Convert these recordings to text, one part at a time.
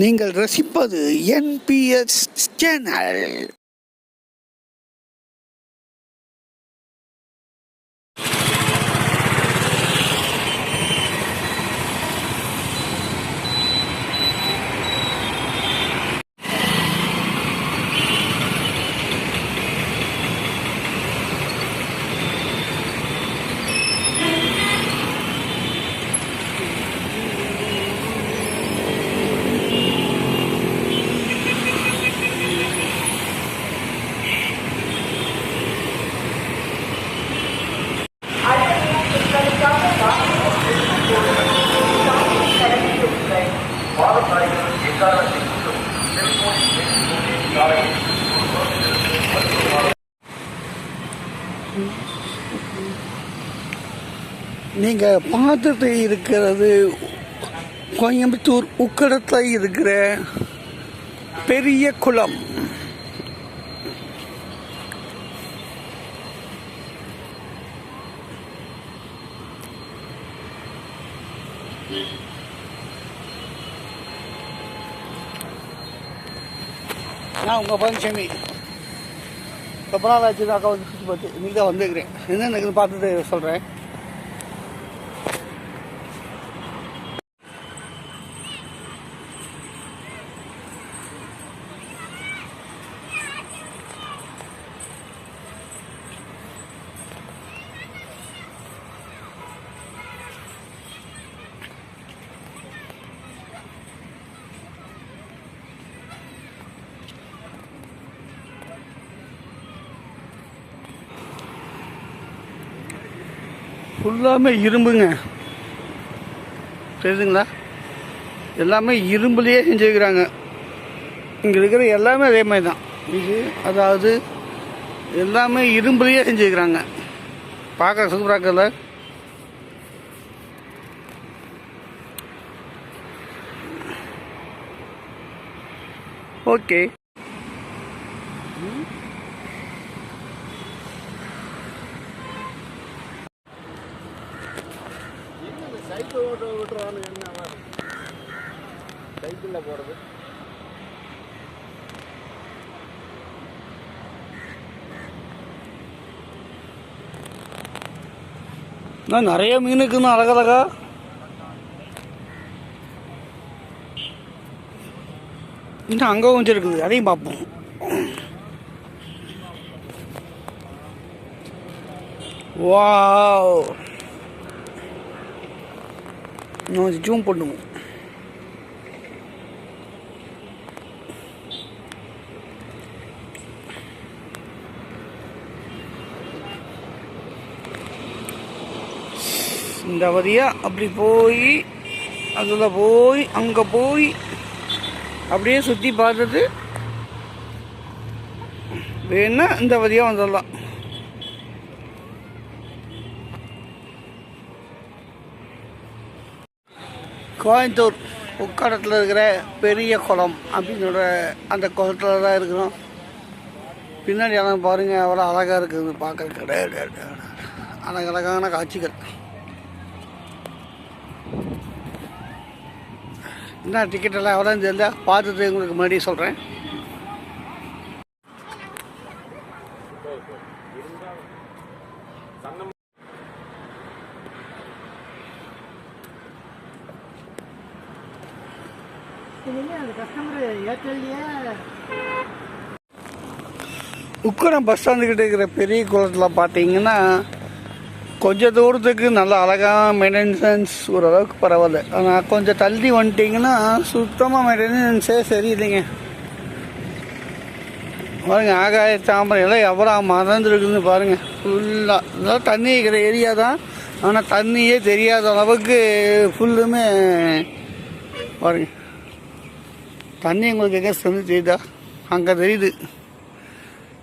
நீங்கள் ரசிப்பது NPS channel. நீங்கள் பார்த்துட்டு இருக்கிறது கோயம்புத்தூர் உக்கடத்தில் இருக்கிற பெரிய குளம். நான் உங்கள் பங்கசாமி ரொம்ப நாள் ஆச்சு அக்கா வந்து சுற்றி பார்த்து இன்றைக்கி தான் வந்துக்கிறேன். என்ன எனக்கு பார்த்துட்டு சொல்கிறேன். ஃபுல்லாமே இரும்புங்க, தெரியுதுங்களா? எல்லாமே இரும்புலேயே செஞ்சுருக்கிறாங்க. இங்கே இருக்கிற எல்லாமே அதே மாதிரி தான். இது அதாவது எல்லாமே இரும்புலேயே செஞ்சுருக்கிறாங்க. பார்க்க சூப்பராக இருக்குல்ல? ஓகே, சைக்கிள் ஓட்டுறான்னு என்ன சைக்கிளில் போகிறது? நான் நிறைய மீன் இருக்குன்னு அழகழகா. இன்னும் அங்கே கொஞ்சம் இருக்குது, அதையும் பார்ப்போம். வாவ், இன்னும் ஜூம் பண்ணுவோம். இந்த வழியாக அப்படி போய் அதில் போய் அங்கே போய் அப்படியே சுற்றி பார்த்துட்டு வேணா இந்த வழியாக வந்துடலாம். கோயம்புத்தூர் உக்கடத்தில் இருக்கிற பெரிய குளம் அப்படின்ற அந்த குளத்தில் தான் இருக்கிறோம். பின்னாடி எல்லாம் பாருங்கள், அவ்வளோ அழகாக இருக்குது பார்க்குறதுக்கு. அழகழகான காட்சிகள். என்ன டிக்கெட்டெல்லாம் எவ்வளோ தெரியல, பார்த்துட்டு உங்களுக்கு முன்னாடி சொல்கிறேன். உக்கடம் பஸ் ஸ்டாண்டுக்கிட்ட இருக்கிற பெரிய குளத்தில் பார்த்தீங்கன்னா கொஞ்சம் தூரத்துக்கு நல்லா அழகாக மெயின்டெனன்ஸ் ஓரளவுக்கு பரவாயில்ல. ஆனால் கொஞ்சம் தள்ளி வந்துட்டிங்கன்னா சுத்தமாக மெயின்டெனன்ஸே சரியில்லைங்க. பாருங்கள், ஆகாய தாமரை எல்லாம் எவ்வளோ மறந்துருக்குன்னு பாருங்கள். ஃபுல்லாக இதெல்லாம் தண்ணி இருக்கிற ஏரியா தான், ஆனால் தண்ணியே தெரியாத அளவுக்கு ஃபுல்லுமே பாருங்க. தண்ணி உங்களுக்கு எங்கே செஞ்சு தெரியுதா? அங்கே தெரியுது.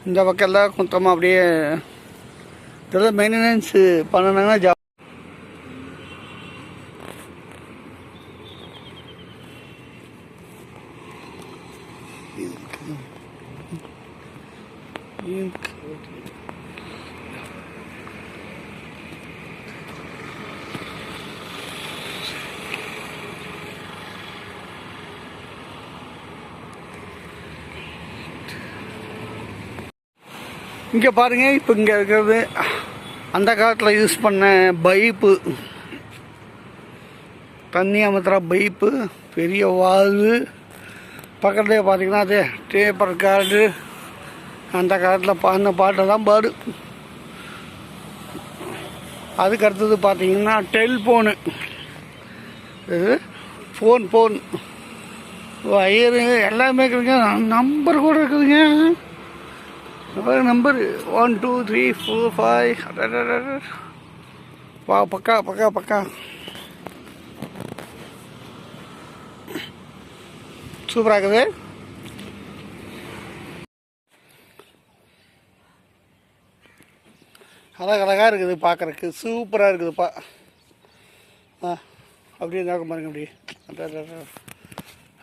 இந்த பக்கம் எல்லாம் சுத்தமாக அப்படியே இதெல்லாம் மெயின்டெனன்ஸ் பண்ணணுங்கன்னா இங்கே பாருங்கள், இப்போ இங்கே இருக்கிறது அந்த காலத்தில் யூஸ் பண்ண பைப்பு, தண்ணி அமுத்துற பைப்பு, பெரிய வால்வு. பக்கத்துலேயே பார்த்தீங்கன்னா அது டேப்பர் கார்டு, அந்த காலத்தில் அந்த பாட்டை தான் பாடு. அதுக்கு அடுத்தது பார்த்தீங்கன்னா டெலிஃபோனு, இது ஃபோன் வயரு எல்லாமே இருக்குதுங்க. நம்பர் கூட இருக்குதுங்க. நம்பர் 1 2 3 4 5. வா பக்கா சூப்பராக இருக்குது. அழகாக இருக்குது, பார்க்குறக்கு சூப்பராக இருக்குதுப்பா. அப்படியே நோக்க பாருங்க, அப்படியே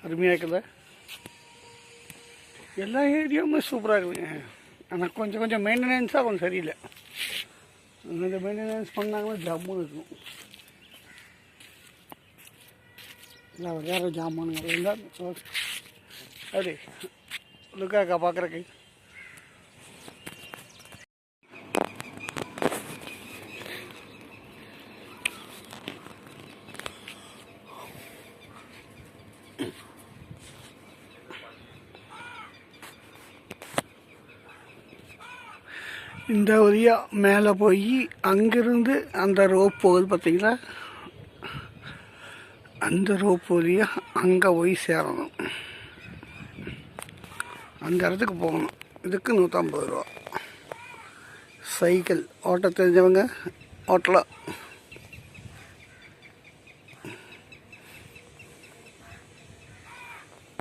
அருமையாக இருக்குல்ல. எல்லா ஏரியாவுமே சூப்பராக இருக்குதுங்க. ஆனால் கொஞ்சம் மெயின்டெனன்ஸாக கொஞ்சம் சரியில்லை. இந்த மெயின்டெனன்ஸ் பண்ணாங்கன்னா ஜம்முன்னு இருக்கும். இல்லை வேறு ஜாமானுங்க இருந்தால் அப்படி லுக்காக்கா பார்க்குறக்கு. இந்த வழியாக மேலே போய் அங்கேருந்து அந்த ரோப் போகுது பார்த்தீங்களா, அந்த ரோப் வழியாக அங்கே போய் சேரணும். அந்த இடத்துக்கு போகணும். இதுக்கு 150 ரூபா. சைக்கிள் ஓட்ட தெரிஞ்சவங்க ஓட்டலாம்.